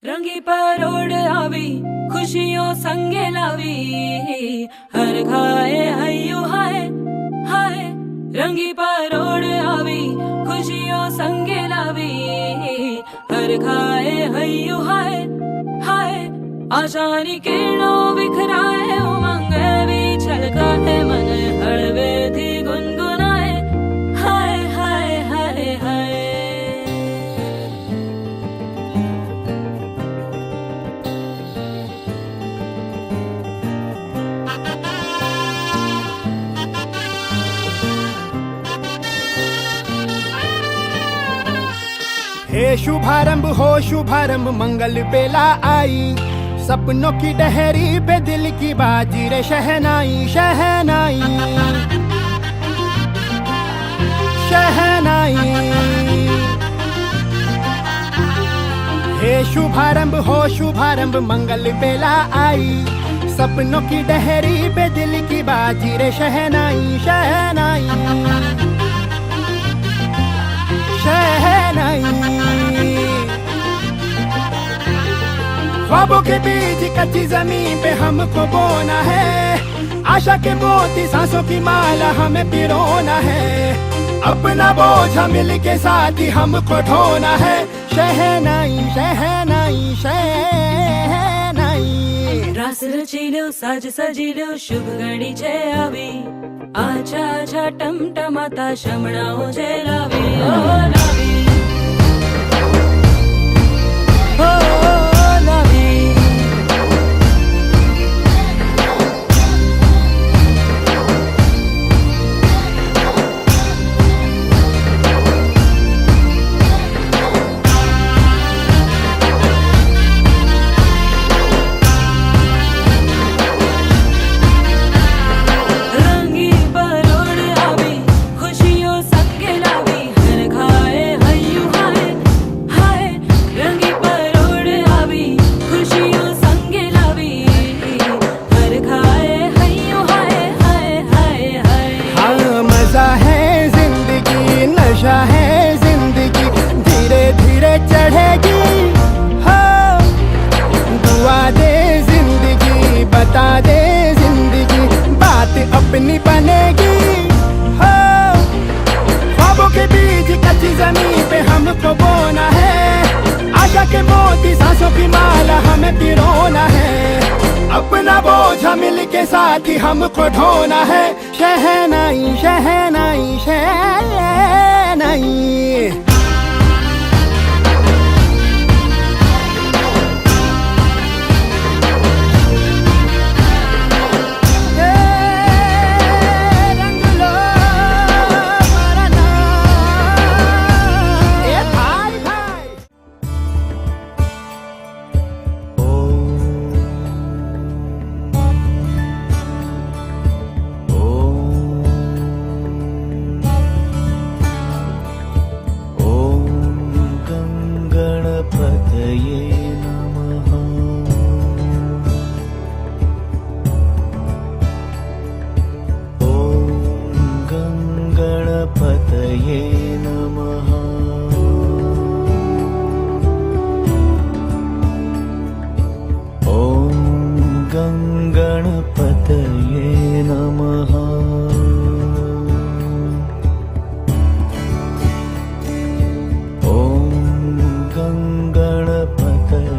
रंगी परोड़ आवी खुशियों संगे लावी हर खाए हयू हाय हाय। रंगी परोड़ आवी खुशियों संगे लावी हर खाए हयू हाय हाय। आशानी किरणों बिखराए उमंग भी छलकाए मन हड़वे थी गुनगुनाए हाय हाय हाय हाय। हे शुभारंभ हो शुभारंभ मंगल बेला आई, सपनों की डहरी पे दिल की बाजी रे शहनाई शहनाई शहनाई। हे शुभारंभ हो शुभारंभ मंगल बेला आई, सपनों की डहरी पे दिल की बाजी रे शहनाई शहनाई शहनाई। ख्वाबों के बीज कच्ची जमीन पे हमको बोना है, आशा के मोती सांसों की माला हमें पिरोना है। अपना बोझ मिल के साथ ही हमको ढोना है, शहनाई शहनाई शहनाई। रास रचिलो साज सजिलो शुभ घड़ी छे आवी, आछा आछा टमटमाता शमणाओ जे लावी ओ लावी ओ लावी। नशा है जिंदगी धीरे धीरे चढ़ेगी हो, दुआ दे जिंदगी बता दे जिंदगी बात अपनी बनेगी हो। ख्वाबों के बीज कच्ची जमीन पे हमको बोना है, आशा के मोती सांसों की माला हमें पिरोना है। अपना बोझ मिल के साथ ही हमको ढोना है, शहनाई शहनाई शहनाई। गणपतये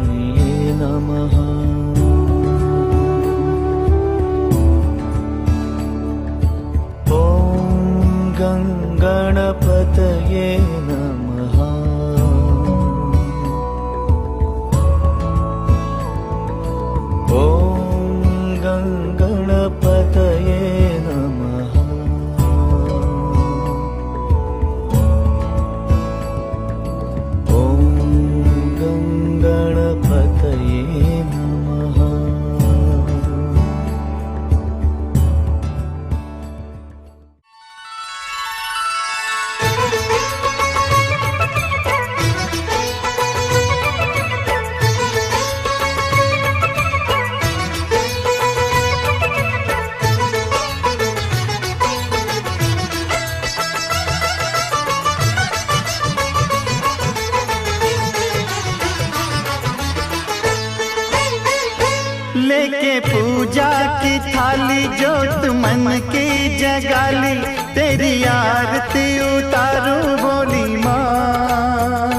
लेके पूजा की थाली जोत मन की जगाली, तेरी आरती उतारूं बोली माँ।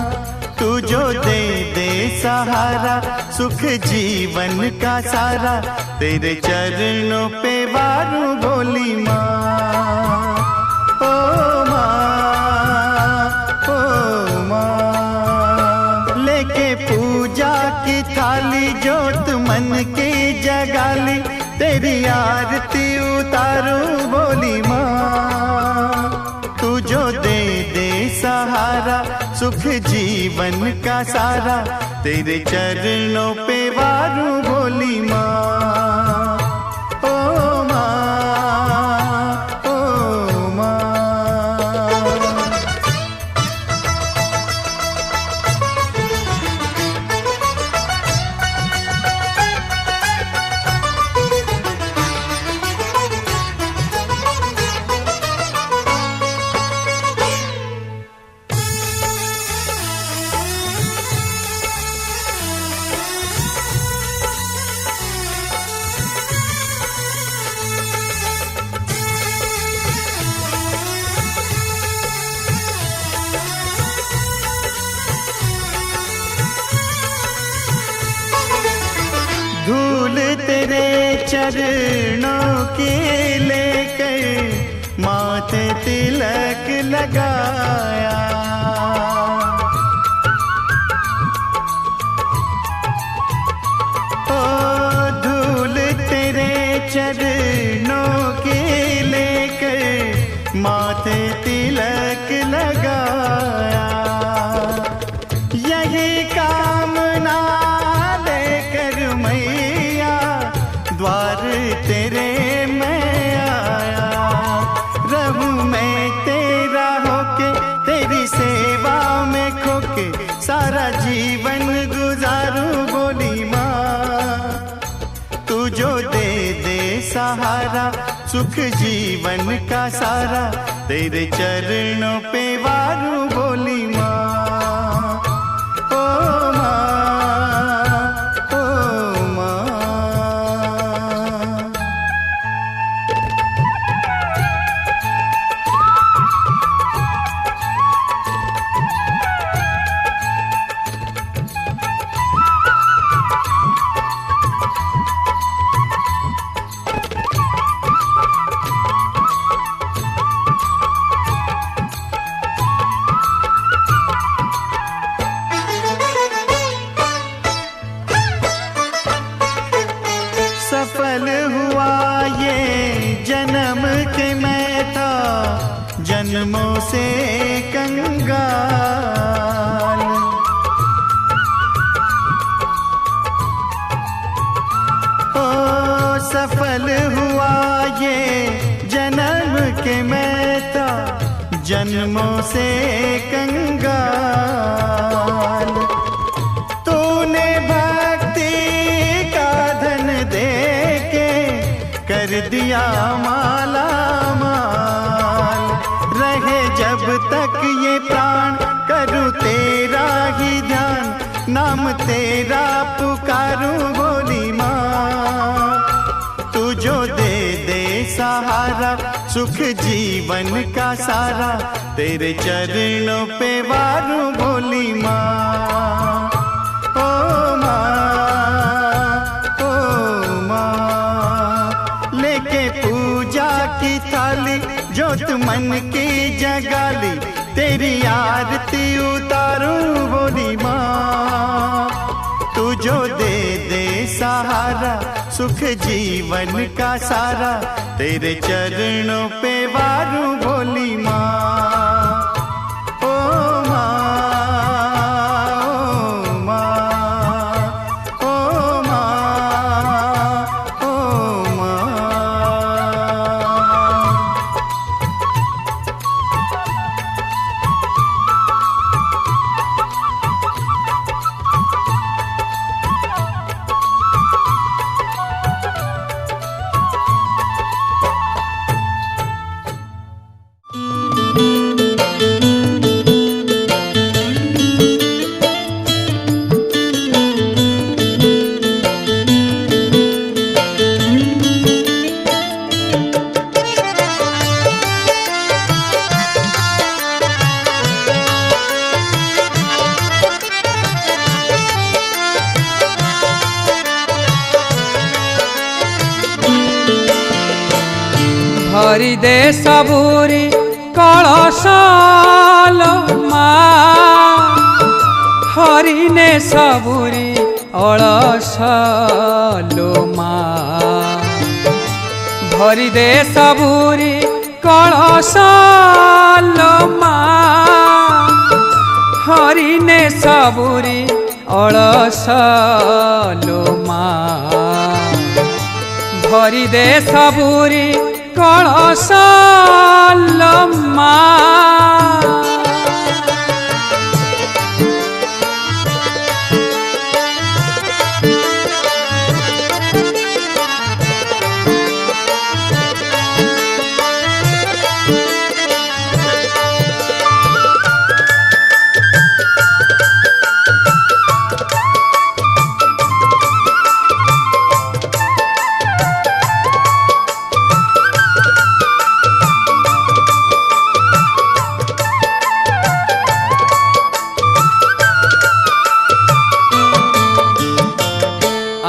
तू जो दे दे सहारा सुख जीवन का सारा, तेरे चरणों पे वारूं बोली माँ। ओ माँ, ओ माँ, लेके पूजा की थाली जोत मन की जगाली, तेरी आरती उतारूं बोली माँ। तू जो दे दे सहारा सुख जीवन का सारा, तेरे चरणों पे वारूं बोली माँ। ओ माँ, ओ माँ। धूल तेरे चरणों की लेकर माथे तिलक लगाया, ओ धूल तेरे चरणों की लेकर माथे तिलक लगाया। यही कामना द्वार तेरे मैं आया, रहूं मैं तेरा होके तेरी सेवा में खोके, सारा जीवन गुजारूं बोली माँ। तू जो दे दे सहारा सुख जीवन का सारा, तेरे चरणों पे वारूं बोली माँ। ओ माँ, सफल हुआ ये जन्म के मैं था जन्मों से कंगाल, ओ सफल हुआ ये जन्म के मैं था जन्मों से कंगाल। तूने भक्ति का धन दे के कर दिया माला माल, रहे जब तक ये प्राण करूं तेरा ही ध्यान, नाम तेरा पुकारूं बोली माँ। तू जो दे दे सहारा सुख जीवन का सारा, तेरे चरणों पे वारूं बोली माँ। ओ माँ, ओ माँ, लेके पूजा की थाली जोत मन की जगाली, तेरी आरती उतारूं बोली माँ। तू जो दे दे सहारा सुख जीवन का सारा, तेरे चरणों पे वारूं बोली माँ। ओ माँ, ओ माँ, ओ माँ, ओ माँ। thank you भरी दे सबुरी कलशालो माँ हरिने सबुरी अलसालो माँ भरी दे सबुरी कलशालो माँ हरिने सबुरी अलसालो माँ भरी दे सबुरी कलशालो माँ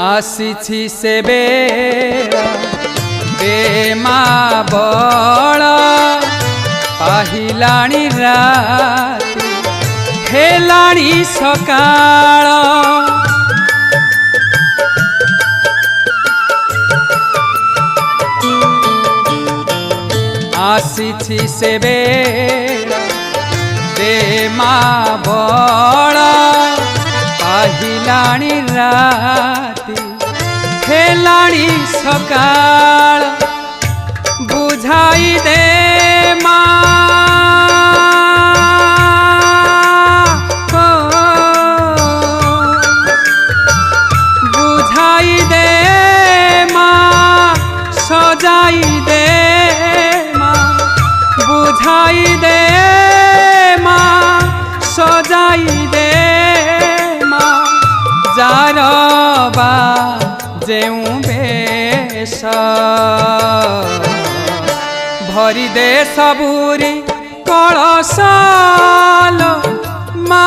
आसी से बेरा बेमा बड़ा पाहिलाणी राती हेलाणी सकाळ आसी से बेरा बेमा बड़ा पाहिलाणी राती हेलाणी सकाळ बुझाई दे बुझाई दे सजाई दे बुझाई दे सजाई दे जारबा जेऊ बेश भरी दे सबुरी कलशालो माँ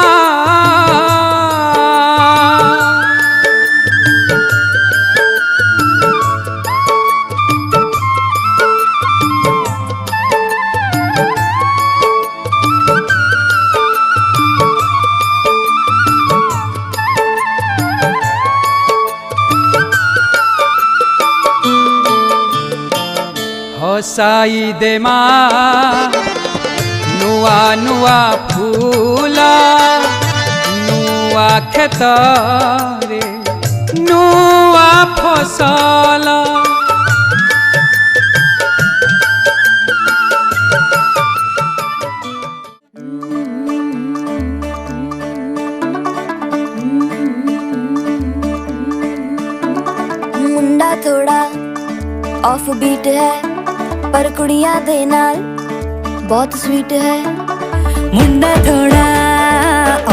हसाई दे माँ नुआ नुआ फूला नुआ खेतरे नुआ फसल मुंडा थोड़ा ऑफ बीट है पर कुड़ियां दे नाल बहुत स्वीट है मुंडा थोड़ा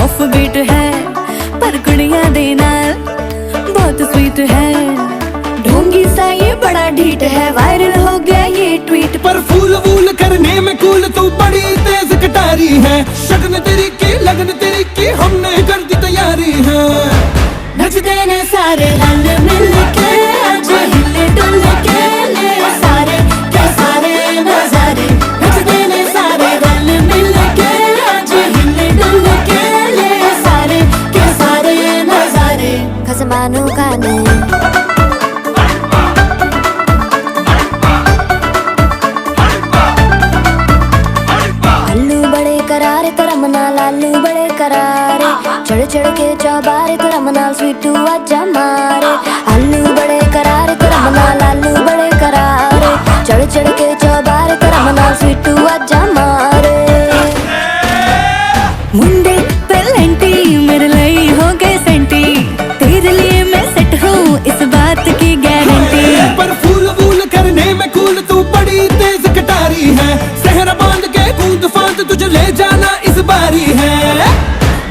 ऑफ बीट है पर कुड़ियां दे नाल बहुत स्वीट है ढोंगी सा ये बड़ा ढीठ है वायरल हो गया ये ट्वीट पर फूल वूल करने में कूल तू बड़ी तेज कटारी है शगन तेरी की लगन तेरी की हमने कर दी तैयारी है नचते ने सारे रंग मिल के आज हिले डुल के ले सारे के सारे नजारे नचते ने सारे रंग मिल के आज हिले डुल के ले सारे के सारे नजारे खसमानों का ने आलू बड़े करारे तेरा मना लालू बड़े करारे चढ़ चढ़ के चौबारे तेरा मना स्वीटू आजा मारे आलू बड़े करारे तेरा मना लालू बड़े करारे चढ़ चढ़ के चौबारे तेरा मना स्वीटू आजा मारे मुंडे पेलेंटी मेरे लिए हो गए सेंटी तेरे लिए मैं सेट हूँ इस बात की गारंटी पर फूल वूल करने में कूल तू बड़ी तेज कटारी है सहरा बांध के कूद फांद तुझे ले जाना इस बारी है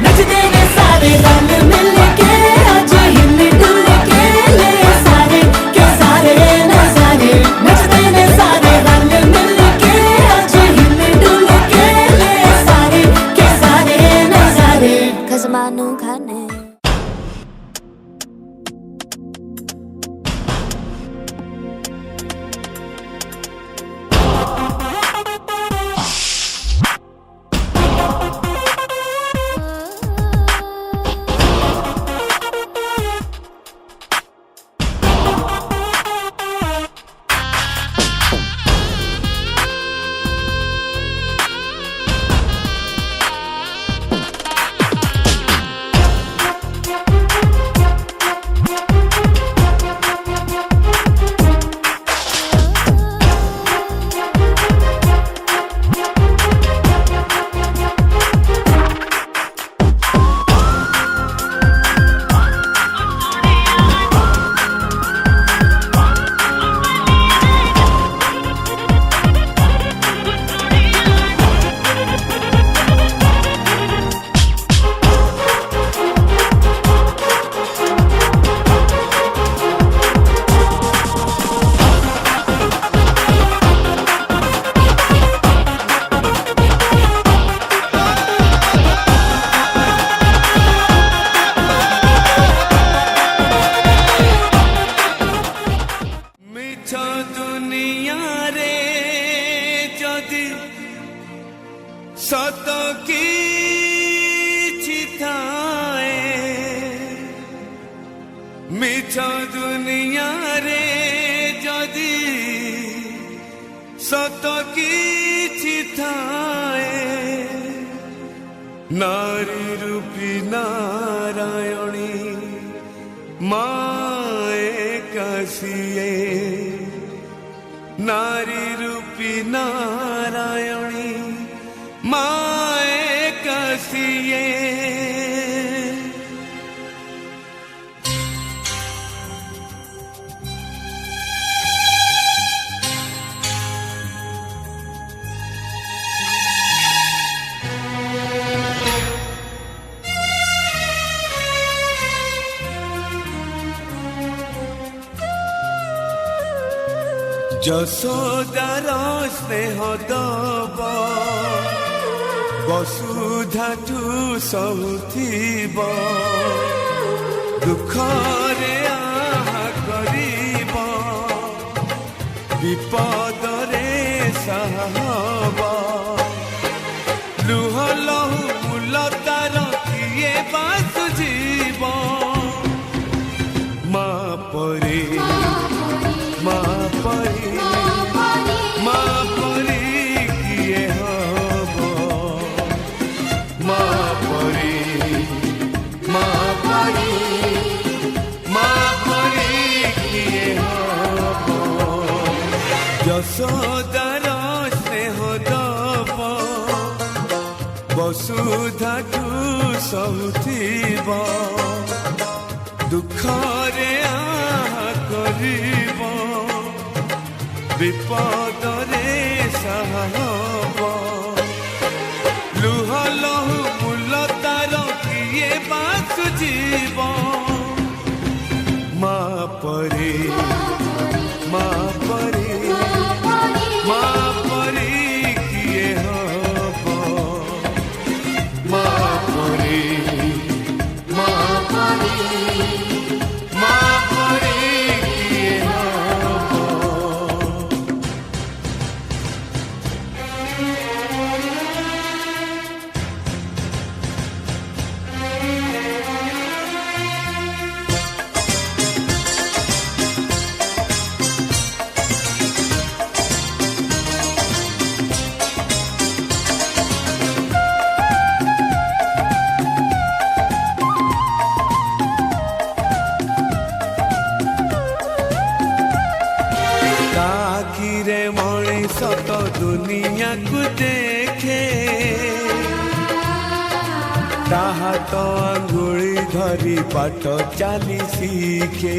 नचते ने सारे रंग मिल के आज हिल डुल के ले सारे के सारे मिछ दुनिया रे जदि सत किछि थाए नारी रूपी नारायणी माए कसिए नारी रूपी नारायणी माए कसिए যশোদার স্নেহ দব বসুধাঠু সহুথিব দুঃখরে আহা করিব বিপদরে সাহব লুহ লহু মূলতার কিয়ে বাসুজিব মা পরে মা পরে মা পরে কিয়ে হব মা পরে মা পরে মা পরে কিয়ে হব যশোদার স্নেহ দব বসুধাঠু সহুথিব দুঃখরে আহা করিব বিপদরে সাহব লুহ লহু মূলতার কিয়ে বাসুজিব মা পরে মা পরে মা পরে কিয়ে হব মা পরে মা পরে মা পরে কিয়ে হব ताकिरे मणिष तो दुनिया को देखे ताहा तो अंगुली धरी बाट चाली सीखे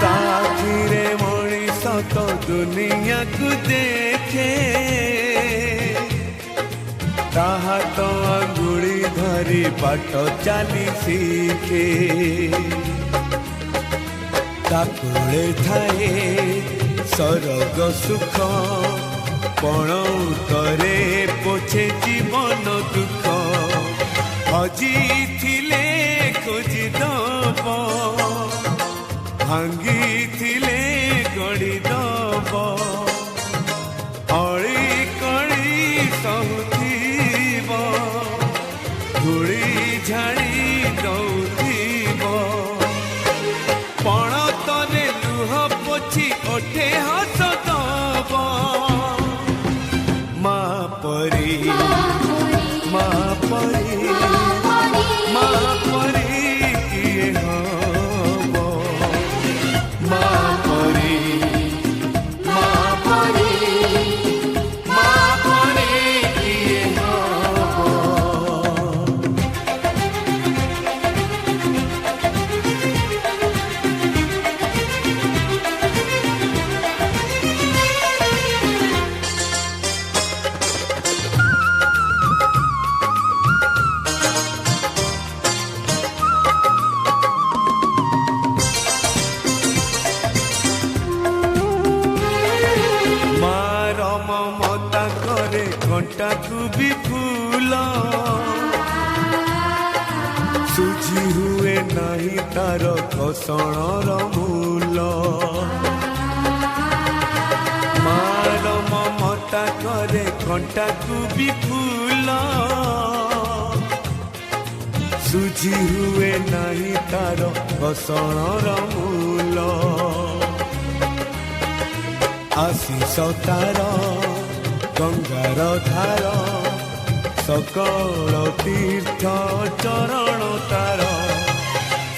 ताकिरे मणिष तो दुनिया को देखे ताहा तो अंगुली धरी बाट चाली सीखे ताकुले थाए सरग सुख पण उतरे पोछे जीवन दुख हजी थिले खोजी दब भांगी थिले गड़ी दब अड़ी कड़ी सहुथीब धूली झाड़ी दौथीब पण तने लुह पोछि ओठे हस दब मा परी मा परी मा परी किए हब मा परी मा परी मा परी किए हब ममता करे घंटा को भी फूल सुझी हुए नहीं तार घसणर मूल मार ममता करे घंटा को भी फूल ସୁଝି ହୁଏ ନାହିଁ ତାର ଘଷଣର ମୂଲ ଆଶିଷ ତାର ଗଙ୍ଗାର ଧାର ସକଳ ତୀର୍ଥ ଚରଣ ତାର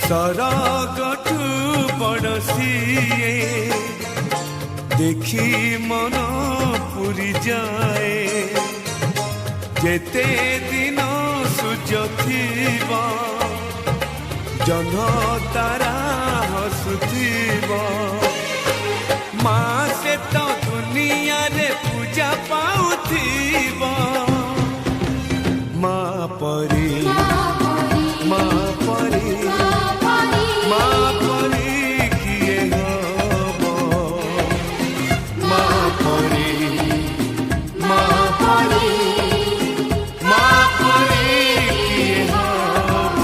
ସରଗଠୁ ବଡ଼ ସିଏ ଦେଖି ମନ ପୁରି ଯାଏ ଯେତେ ଦିନ ସୂର୍ଯ୍ୟ ଥିବ ଜହ୍ନ ତାରା ହସୁଥିବ ମା ସେ ତ ଦୁନିଆରେ ପୂଜା ପାଉଥିବ ମା ପରି ମା ପରି ମା ପରି କିଏ ହବ ମା ପରି ମା ପରି ମା ପରି କିଏ ହବ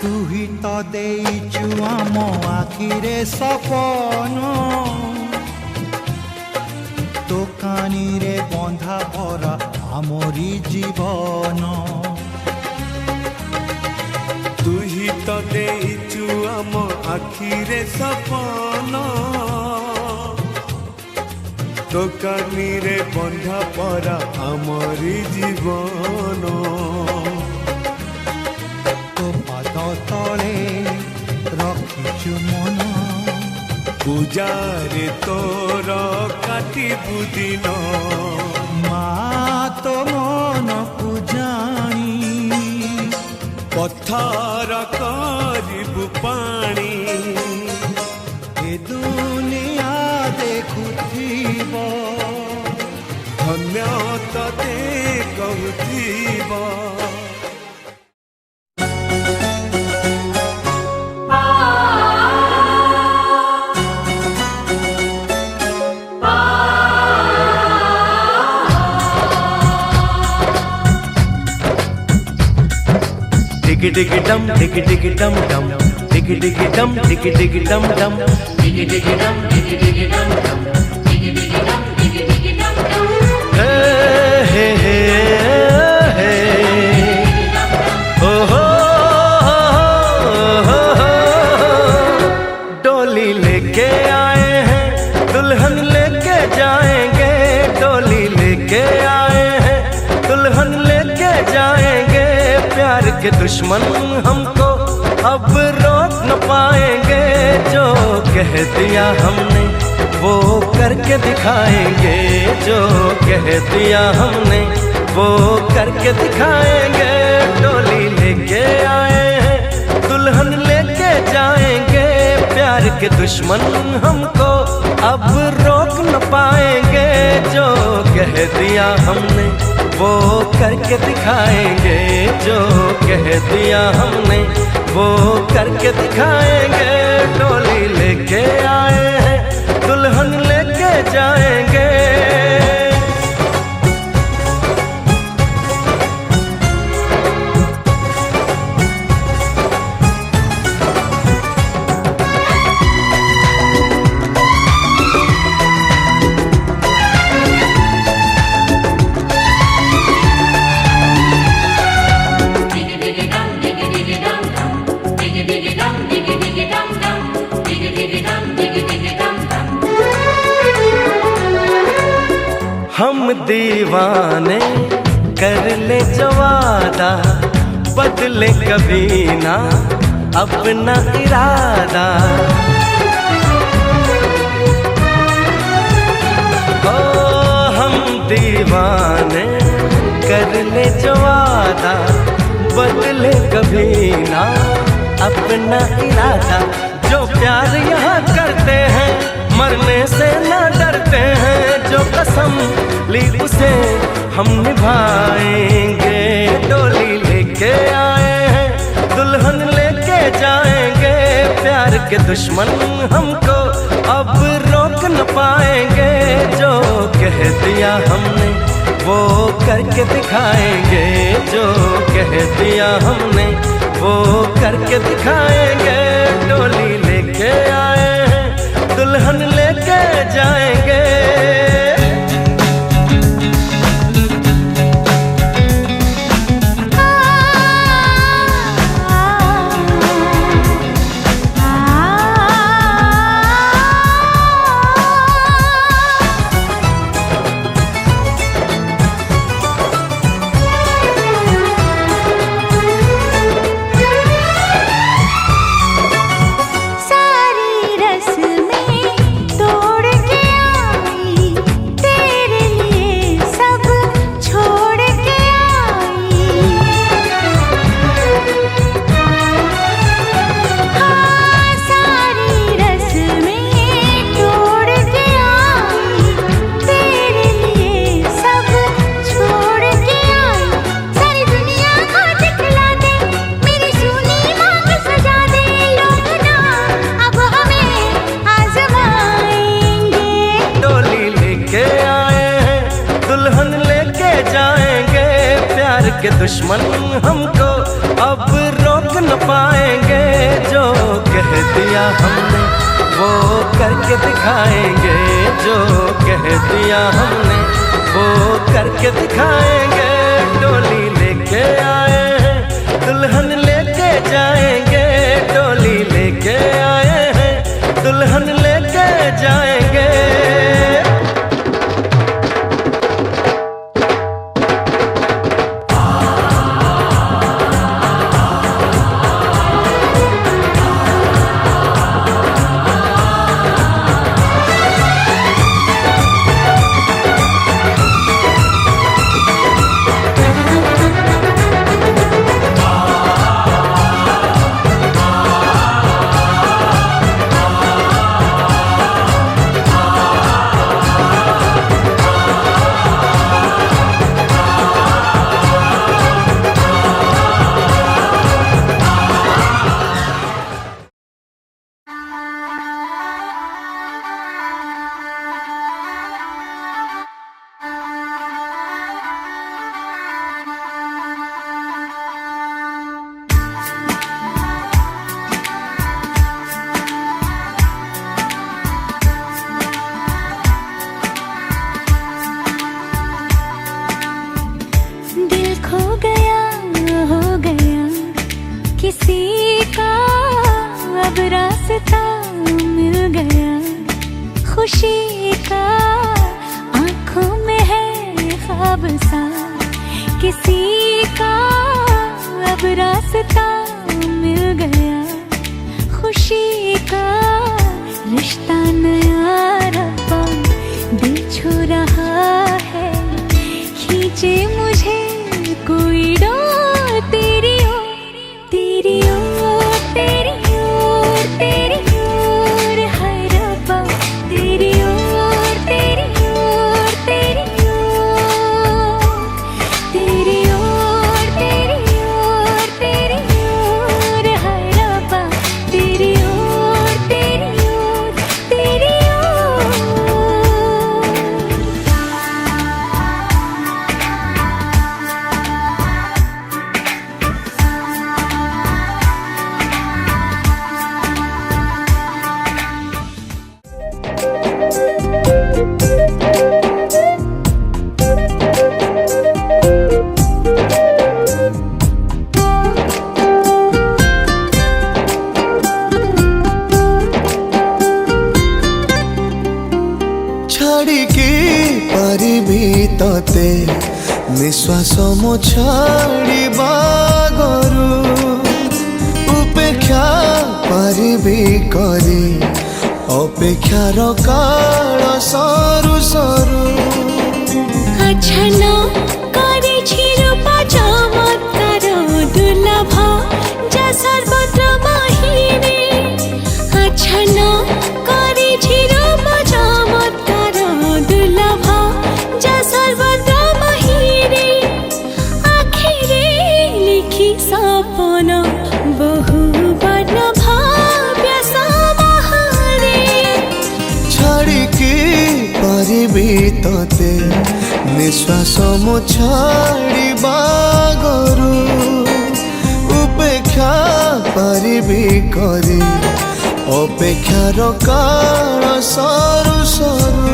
তুই তো দেইছু আম আখিরে সপন তো কানিরে বন্ধা ভরা আমরি জীবন তুই তো ଦେଇଛୁ ଆମ ଆଖିରେ ସପନ ତୋ କାନିରେ ବନ୍ଧା ପରା ଆମରି ଜୀବନ তো পাদ তলে রখিছু মন ପୂଜାରେ ତୋର କାଟିବୁ ଦିନ মা তো মনকু জানি ପଥର କରିବୁ ପାଣି এ দুনিয়া দেখুথিব ଧନ୍ୟ ତତେ କହୁଥିବ Diggy diggy dum, diggy diggy dum dum, diggy diggy dum, diggy diggy dum dum, diggy diggy dum, diggy diggy dum dum, diggy diggy dum, diggy diggy dum dum. Hey hey hey hey, oh ho ho ho. डोली लेके आए हैं, दुल्हन लेके जाएंगे, डोली लेके आए हैं, दुल्हन लेके जाएंगे। प्यार के दुश्मन हमको अब रोक न पाएंगे, जो कह दिया हमने वो करके दिखाएंगे, जो कह दिया हमने वो करके दिखाएंगे। डोली लेके आए हैं, दुल्हन लेके जाएंगे, प्यार के दुश्मन हमको अब रोक न पाएंगे, जो कह दिया हमने वो करके दिखाएंगे, जो कह दिया हमने वो करके दिखाएंगे। डोली लेके आए हैं, दुल्हन लेके जाएंगे। हम दीवाने कर ले जो वादा, बदले कभी ना अपना इरादा। ओ हम दीवाने कर ले जो वादा, बदले कभी ना अपना इरादा। जो प्यार यहाँ करते हैं मरने से न डरते हैं, जो कसम ली उसे हम निभाएंगे। डोली लेके आए हैं, दुल्हन दुल्हन लेके जाएंगे, प्यार के दुश्मन हमको अब रोक न पाएंगे। जो कह दिया हमने वो करके दिखाएंगे, जो कह दिया हमने वो करके दिखाएंगे। डोली लेके आए हैं, दुल्हन लेके जाएंगे। के दुश्मन हमको अब रोक न पाएंगे। जो कह दिया हमने वो करके दिखाएंगे, जो कह दिया हमने वो करके दिखाएंगे। डोली लेके आए हैं, दुल्हन लेके जाएंगे। डोली लेके आए हैं, दुल्हन लेके जाएंगे। किसी का अब रास्ता मिल गया, खुशी का आँखों में है ख्वाब सा। किसी का अब रास्ता मिल गया, खुशी का रिश्ता नया रब्बा दिल छू रहा है। खींचे मुझे कोई डोर तेरी ओर, तेरी ओर, तेरी ओर, तेरी ओर है रब्बा। तेरी ओर, तेरी ओर, तेरी ओर, तेरी ओर, तेरी ओर, तेरी ओर है रब्बा। तेरी ओर, तेरी ओर, तेरी ओर। ଛାଡ଼ିକି ପାରିବି ତତେ ନିଶ୍ୱାସ ମୋ ଛାଡ଼ିବା ଗରୁ ଉପେକ୍ଷା ପାରିବି କରି ଅପେକ୍ଷାର କାଳ ସରୁ ସରୁ ଆଚ୍ଛନ୍ନ କରିଛି ରୂପା ଚମତ୍କାର ଦୁର୍ଲଭ ଯା ସର୍ବତ୍ର ବାହିରେ। ଆଚ୍ଛନ୍ନ କରିଛି ରୂପା ଚମତ୍କାର ଦୁର୍ଲଭ ଯା ସର୍ବତ୍ର ବାହିରେ। ଆଖିରେ ଲିଖି ସପନ ବହୁ तते निश्वास मो छाड़िबा गरु उपेक्षा पारिबी करी अपेक्षार काल सरू सरू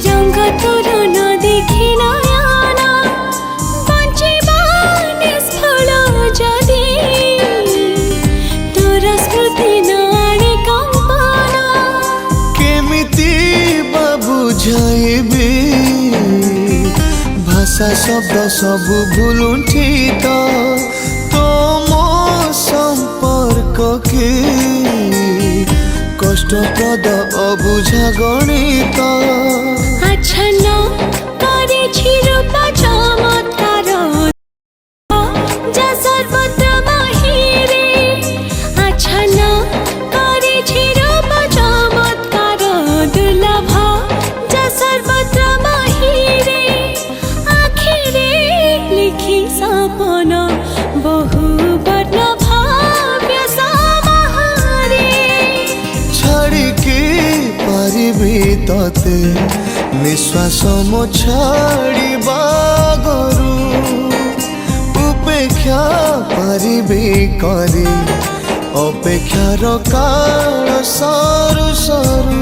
रंग तोर न देखी नयाना बंचेबा निष्फल जदि तोर स्मृति न आने कंपना केमिति बुझाइबी भाषा शब्द सबु भुलुंठी तो मो संपर्क के कष्टप्रद अबुझा गणित आच्छन्न करेछि रूप चमत्कार जा सर्वत्र बाहिरे आच्छन्न करेछि रूप चमत्कार दुर्लभ जा सर्वत्र बाहिरे आखिरे लिखि सपन बहु वर्ण भाव्य समाहारे छाड़िके पारिबी तते निश्वास मो छाड़िबा गरु उपेक्षा पारिबी करी अपेक्षार काल सरू सरू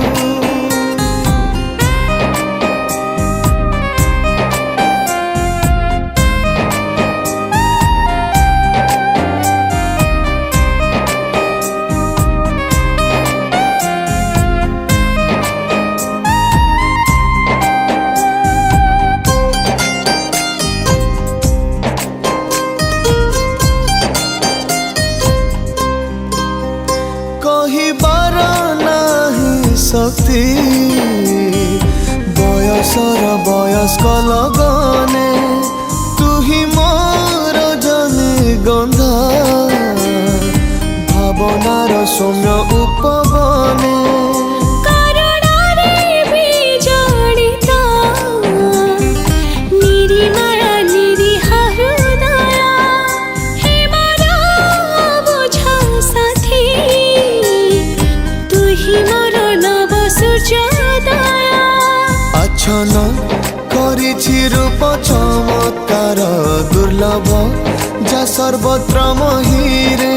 कहिबार नाही शक्ति बयसर बयस्क लगने तुही मोर जने गंधा भावनार सौम्य उपबने करुणारे बिजडित निरिमाया निरीहा हृदय हे मोर बुझा साथी तुही मोर नव सूर्योदय आच्छन्न करिछि रूप चमत्कार दुर्लभ जा सर्वत्र महिरे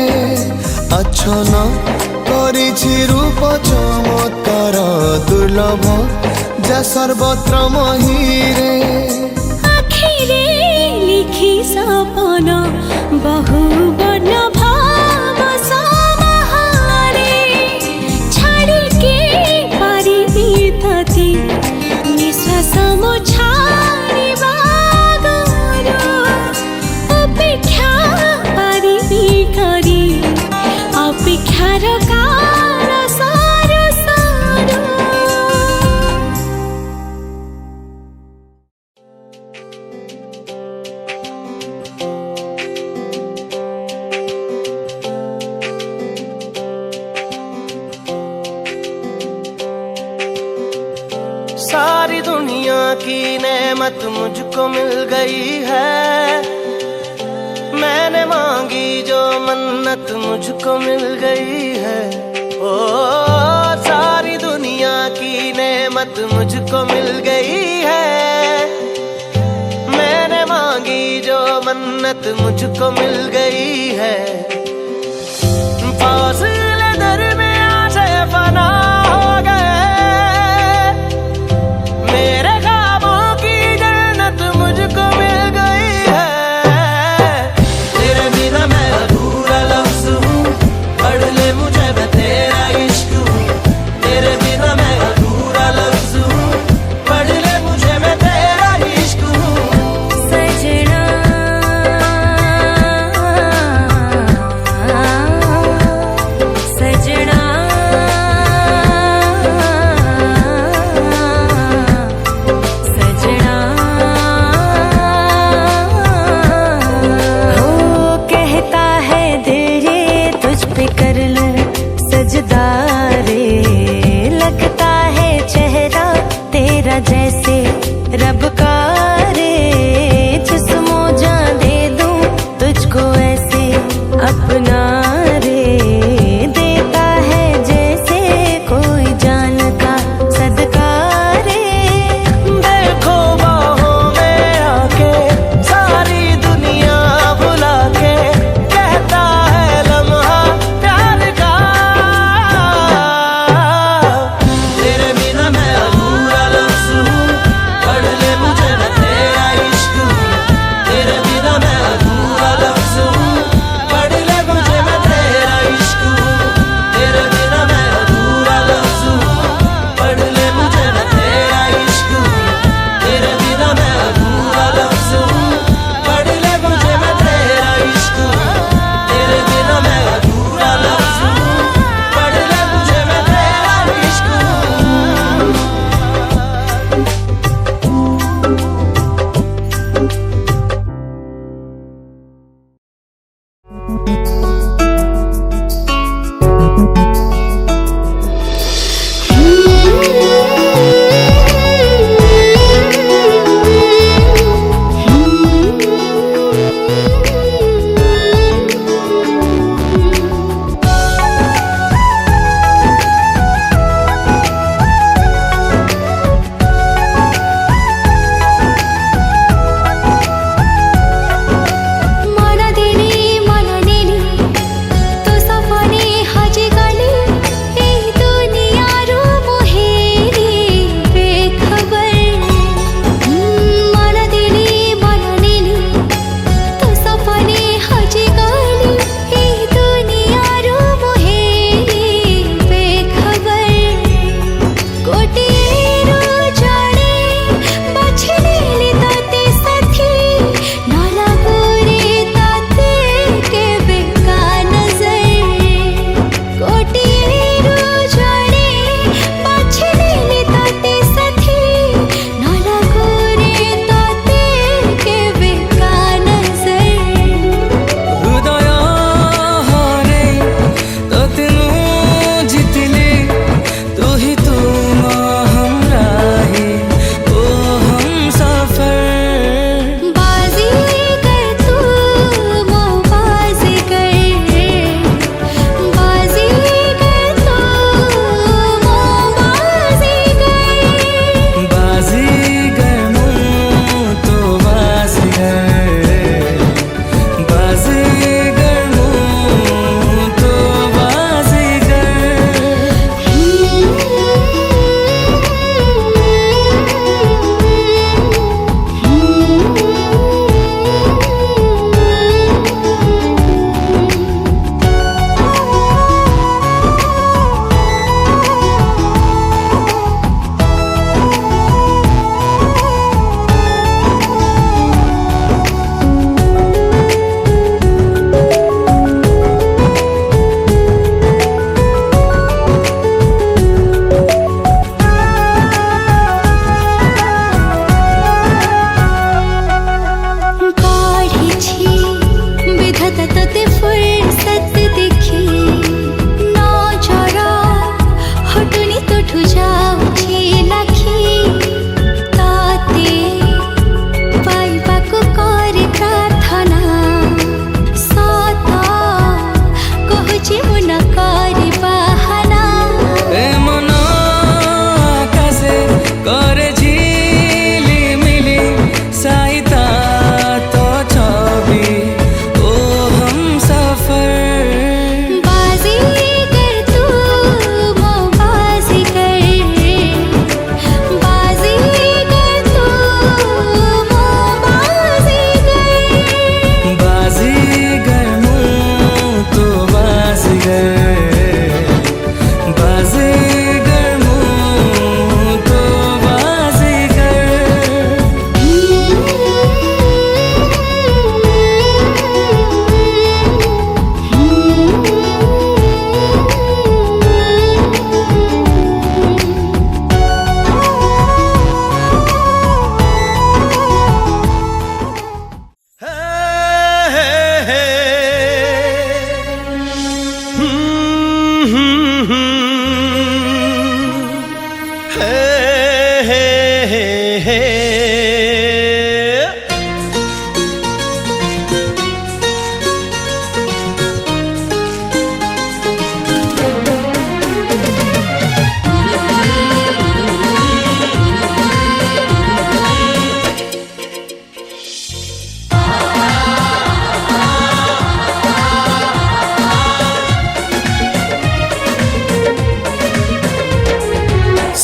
आच्छन्न करिछि रूप चमत्कार दुर्लभ जा सर्वत्र महिरे आखिरे लिखि सपन बहु वर्ण भाव समाहारे छाड़िके पारिबी तते निश्वास मो छाड़िबा गरु उपेक्षा पारिबी करी अपेक्षार काल सरू सरू सारी दुनिया की नेमत मुझको मिल गई है मैंने मांगी जो मन्नत मुझको मिल गई है ओ सारी दुनिया की नेमत मुझको मिल गई है मैंने मांगी जो मन्नत मुझको मिल गई है फासिले दरमियां से फना हो गए मेरे ख्वाबों की जन्नत मुझको मिल गई है तेरे बिना मैं अधूरा लफ्ज़ हूँ पढ़ ले मुझे मैं तेरा इश्क हूँ तेरे बिना मैं अधूरा लफ्ज़ हूँ पढ़ ले मुझे मैं तेरा इश्क हूँ सजना तेरा जैसे रब का रे, जिस्मो जान दे दूं तुझको ऐसे अपना रे, देता है जैसे कोई जान का सदका रे। देखो बाहों में आके सारी दुनिया भुला के, कहता है लम्हा प्यार का, तेरे बिना मैं अधूरा लफ्ज़ हूँ,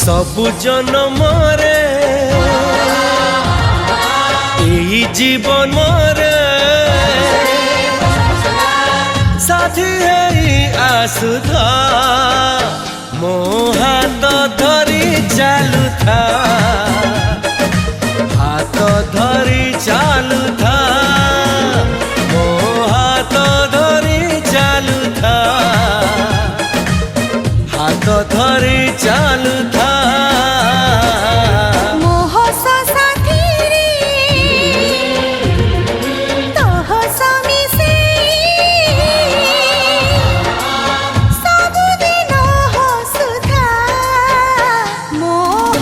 सबु जन्मरे एई जीवन रे साथी है आसुथा मो हाथ धरी चालू था हाथ धरी चालू था मो हाथ धरी चालू था हाथ धरी चालू था मोह साथी रे तोह समिसे सबुदिन हसुथा मो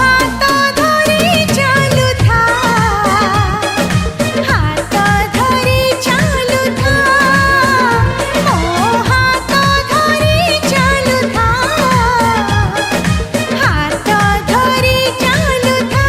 हाथ धरी चालू था हाथ धरी चालू था मो हाथ धरी चालू था हाथ धरी चालू था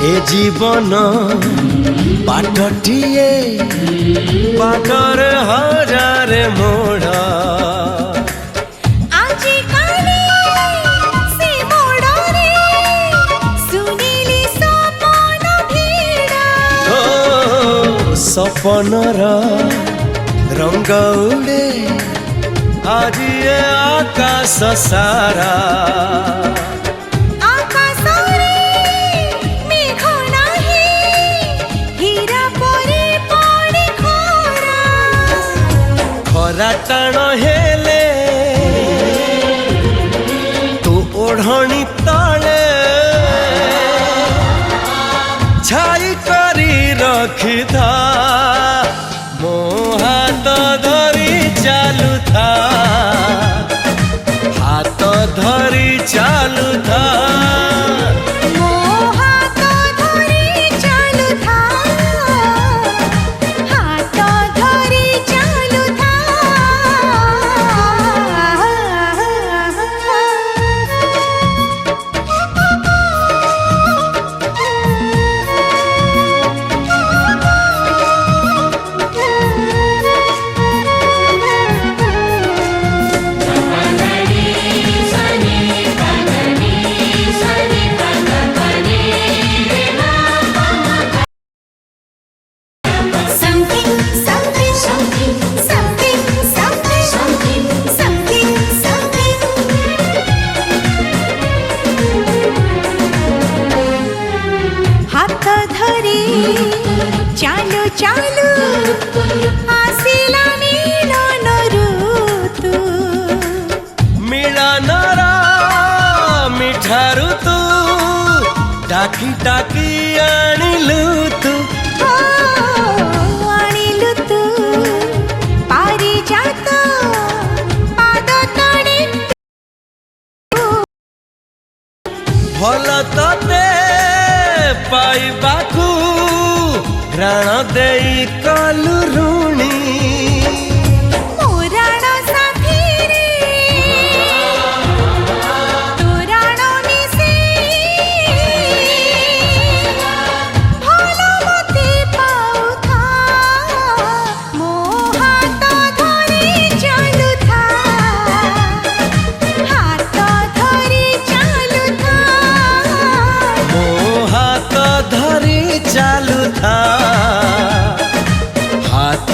ए जीवन बाटटिए बाटर हजार मोड़ आजी काली से मोड़रे सुनीली सपन भीड़ा ओ सपनर रंग उड़े आज ये आकाश सारा आकाशरे मेघ नाही हीरा परे पड़े खरा खरा टाण हेले तू ओढ़णी तले छाई करी रखिथा मो हाथ धरी चालू था हाथ धरी चालू था मो हाथ धरी चालू था हाथ धरी चालू था Something, something, something, something, something, something, something, something. हाथ धरी चालू चालू आसिला मिलन ऋतु मिलनरा मिठारू तू डाकी डाकी आनिलु तू आनिलु तू पारिजात पाद तळे भल तते पाइबाकू घ्राण देई कलु ऋणी मोराण साथी रे तोराण मिसे भल मते पाउथा मो हाथ धरी चालू था हाथ धरी चालू था मो हाथ धरी चालू था हाथ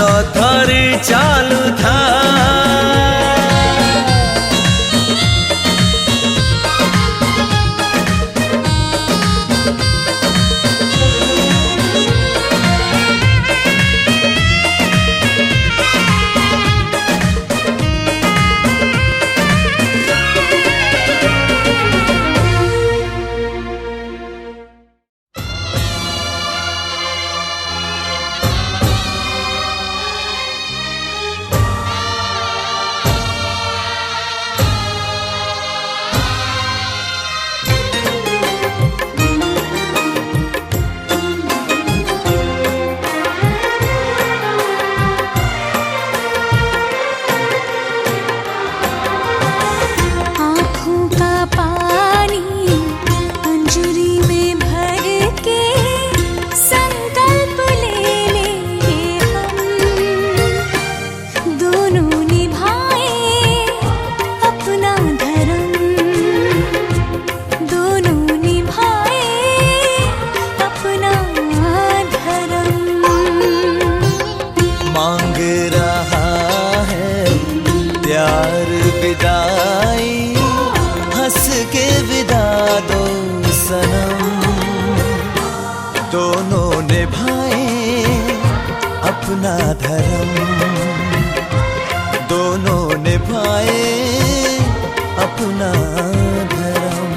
विदाई हंस के विदा दो सनम। दोनों निभाए अपना धर्म, दोनों निभाए अपना धर्म।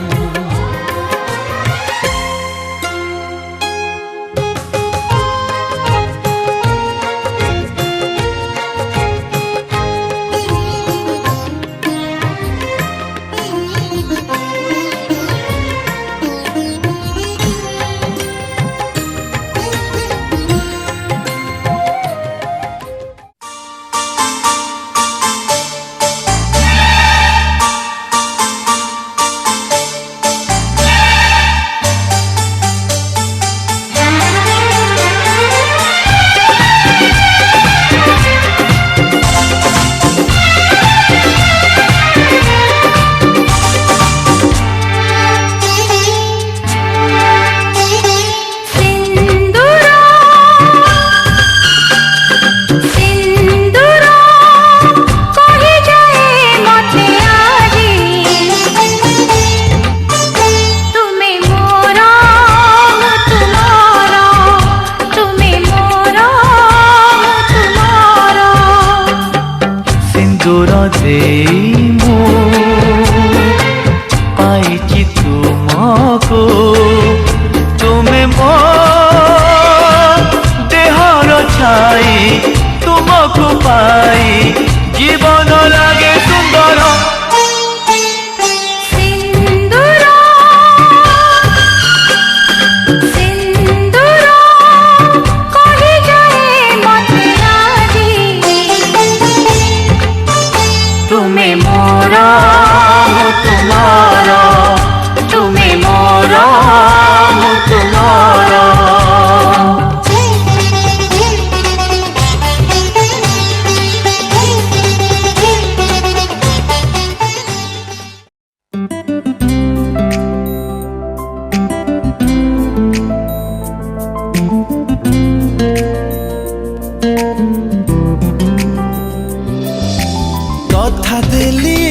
कथा देली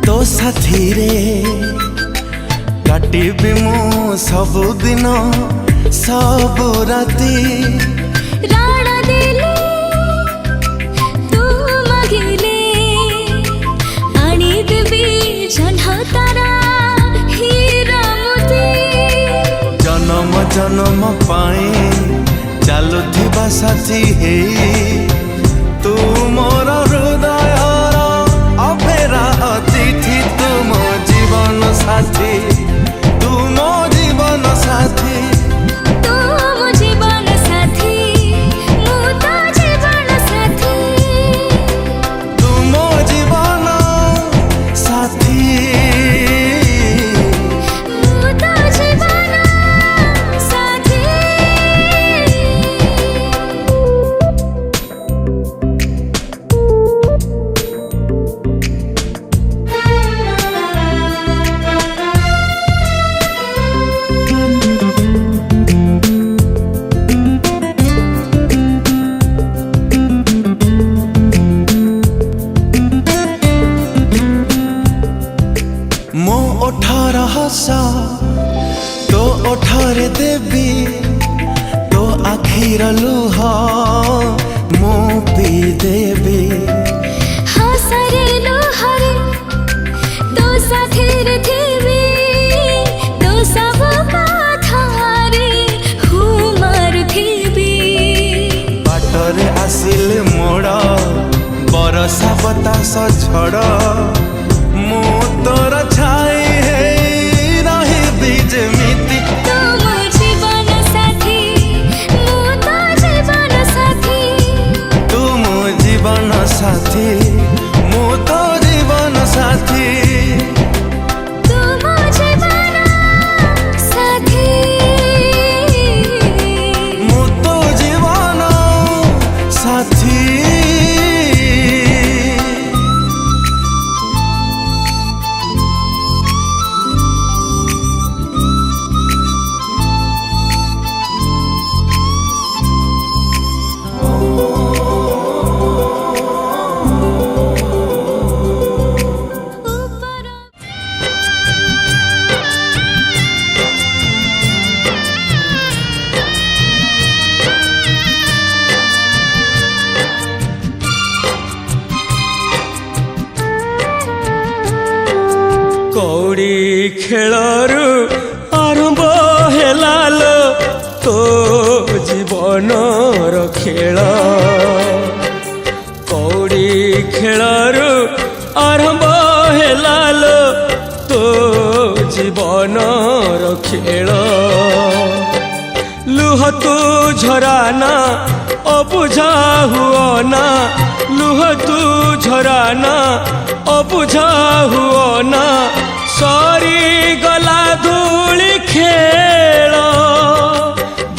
तो साथी रे काटिबी मु सबुदिन सबु राती। राणा देली तू मागिले आनी देवी जन्ह तारा हीरा मोती। जन्म जन्म पाए चालुथिबा साथी हे तू मोर हृदय अफेरा अतिथि। तू मो जीवन साथी, तू मो जीवन साथी, तू मो जीवन साथी, मु तो जीवन साथी, तू मो जीवन साथी, मु तो जीवन साथी। मो ओठर हस तो ओठरे देवी, तो आखिर लुह मो पी देवी। हसरे लोहरे तो साथीर थीबी, तो सब कथारे हुमार थीबी। बाटरे आसिले मोड़ बरसा बतास झड़ मु तोर छाई है रही जेमिति। तू मो जीवन साथी, मु तो जीवन साथी, तू मो जीवन साथी, मु तो जीवन साथी, तू मो जीवन साथी, मु तो जीवन साथी। कौड़ी खेलरू आरंभ हेलालो तो जीवनर खेल कौड़ी खेलरू आरंभ हेलालो तो जीवनर खेल लुह तू झराना अबुझा हुअना लुह तू झराना अबुझा हुअना सरी गला धूली खेल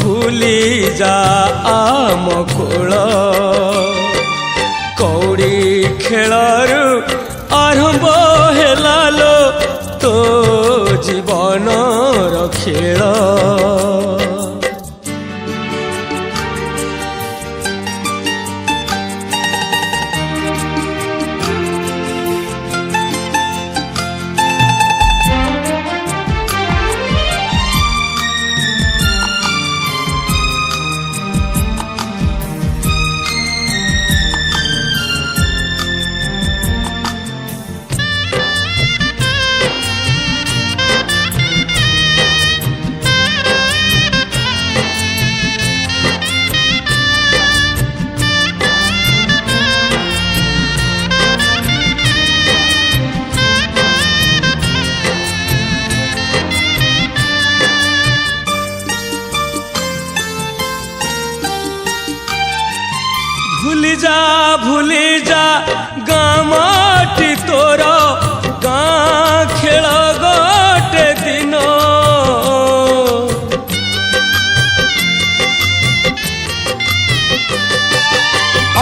भूली जा आम कूल कौड़ी खेलरू आरंभ हेलालो तो जीवनर खेल भूली जा गाँ माटी तोर गाँ खेल गोटे दिन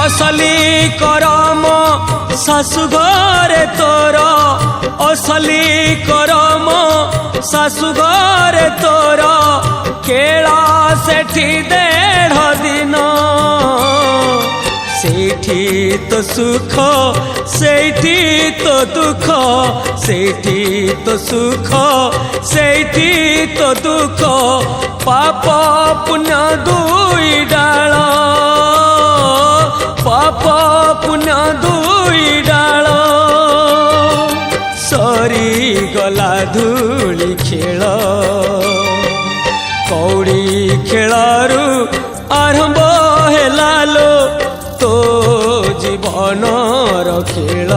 असली करम शाशु घरे तोर असली करम शाशु घरे तोर केला सेठी 1.5 दिन सेठी तो सुख सेठी तो दुख सेठी तो सुख सेठी तो दुख पाप पुण्य दुई डाल पाप पुण्य दुई डाल सरी गला धूली खेल कौड़ी खेलरू आरंभ हेलालो तो जीवनर खेल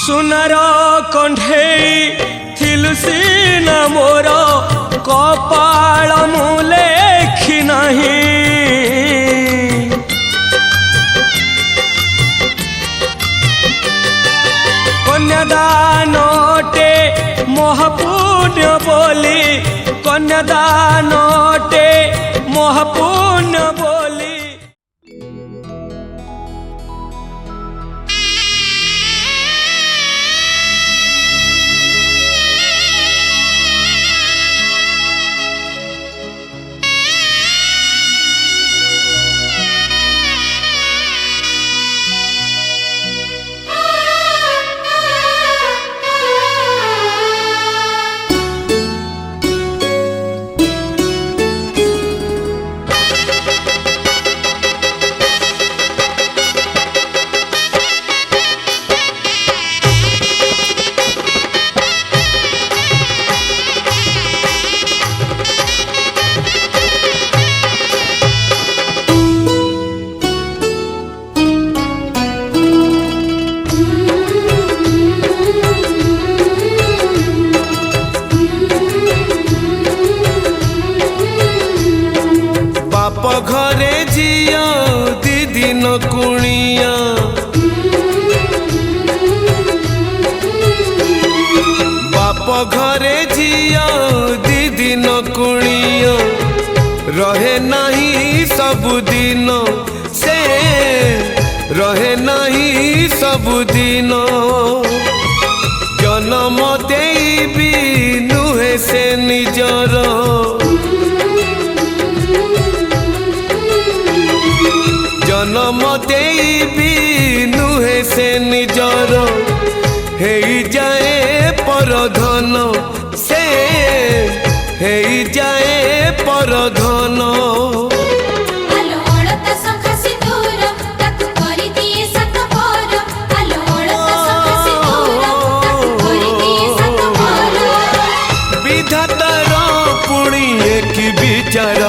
सुनार कंढेई थिलु सीना मोर कपाल मु लेखि नहीं कन्यादानटे महापुण्य बोली कन्यादानटे महापुण्य बोली घरे जिया दी दिन कुणिया घरे झिया दी दिन कुणिया रहे नहीं सबुदिन से रहे नहीं सबुदिन जन्म देवी नुहे से निजर जन्म देवी नुहे से निजर हे जाए परधन से हे जाए परधन विधातार पुणी एक विचार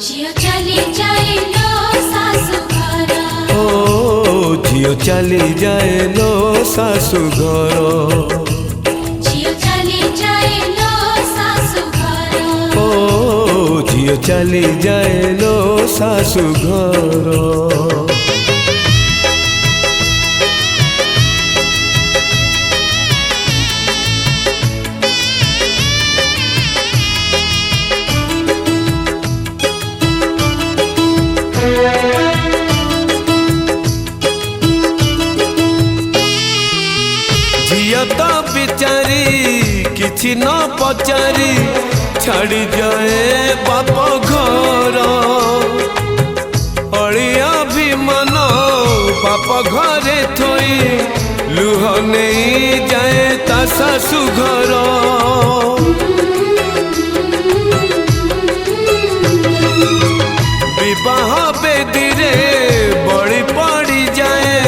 झियो चली जाए लो सासु घर ओ झियो चली जाए लो सासु घर झियो चली जाए लो सासु घर ओ झियो चली जाए लो सासु घर तो बिचारी किछि न पचारी छाड़ी जाए बाप घर अड़िया भी मन बाप घरे थोई लुह नहीं जाए ता सासु घर विवाह बेदी रे बड़ी पड़ी जाए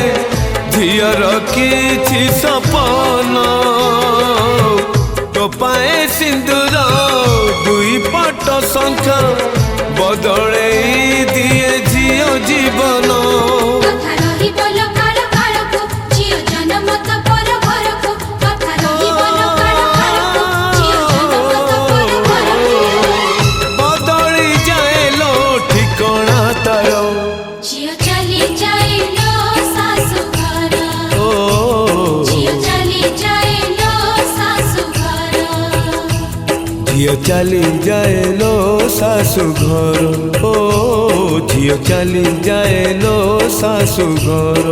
झियर किछि सपन टोपाए सिंदूर दुई पट शंख बदले दिए झियो जीवन बदली जाए लो ठिकाना तार झियो चली जाए लो सासु घर झियो चली जाए लो सासु घर झियो चली जाए लो सासु घर ओ झियो चली जाए लो सासु घर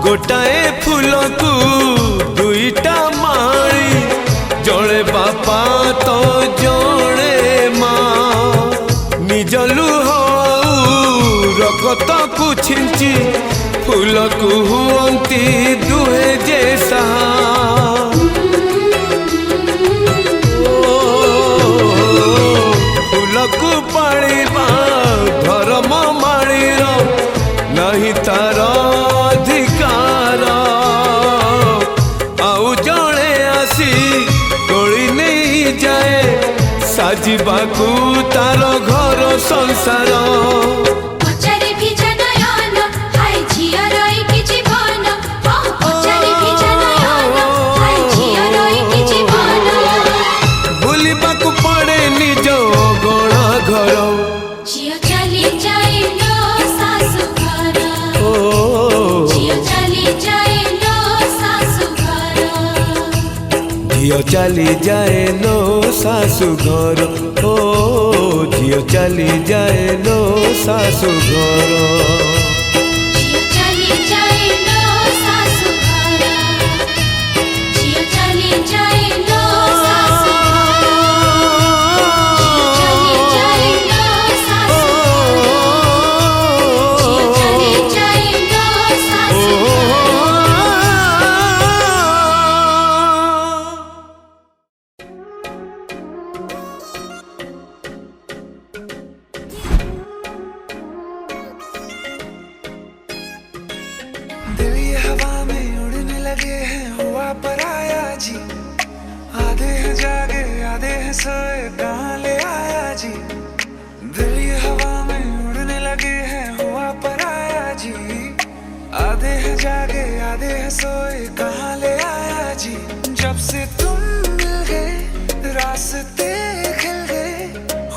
गोटाए फूल को दुईटा माड़ी जड़े बापा तो जड़े माँ निज लुह रगत को छिंची फूल को हुअंती दुहे जैसा फूल को पाड़ीबा धर्म माड़ीर नहीं तार अधिकार आउ जड़े आसी तोड़ी नहीं जाए साजिबाकू तार घर संसार पचारे भी जनयन हाय झियो रही कि जीवन पचारे भी जनयन हाय झियो रही कि जीवन भूलिबाकू पड़े निज गणा घर झियो चली जाए लो सासु घर झियो चली जाए लो सासु घर झियो चली जाए लो सासु घर ओ झियो चली जाए लो सासु घर झियो चली जाए लो सासु घर झियो चली जाए लो सासु झियो चली जाए लो सासु झियो चली जाए लो सासु दिल ये हवा में उड़ने लगे हैं हुआ पराया जी आ आधे हैं जागे आधे हैं सोए कहाँ ले आया जी, दिल ये हवा में उड़ने लगे हैं हुआ पराया जी। आधे हैं जागे आधे हैं सोए कहाँ ले आया जी, जब से तुम मिल गए रास्ते खिल गए,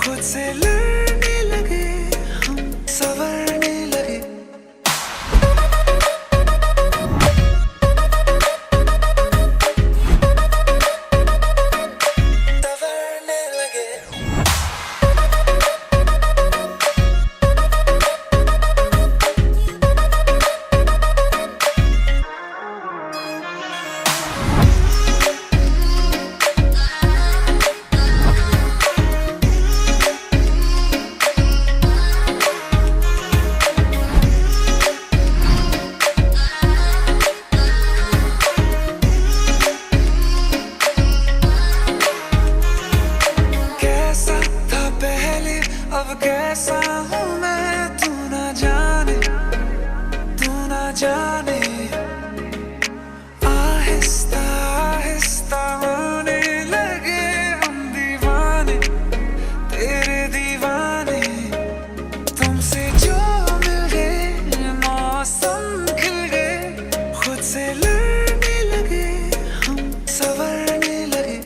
खुद से लड़ने लगे हम संवरने लगे। अब कैसा हूँ मैं तू ना जाने, तू ना जाने। आहिस्ता आहिस्ता होने लगे हम दीवाने, तेरे दीवाने। तुमसे जो मिल गए मौसम खिल गए, खुद से लड़ने लगे हम संवरने लगे।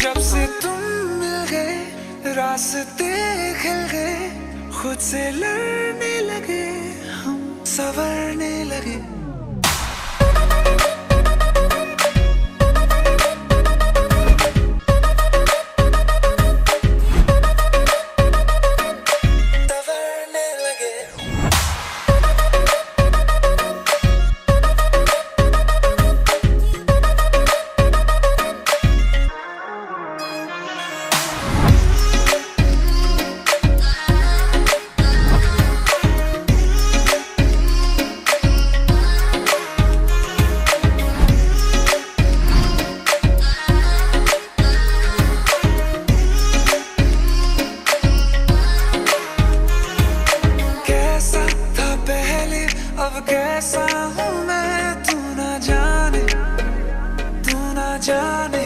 जब से तुम मिल गए रास्ते खिल गए, खुद से लड़ने लगे हम संवरने लगे। अब कैसा हूँ मैं तू ना जाने, तू ना जाने।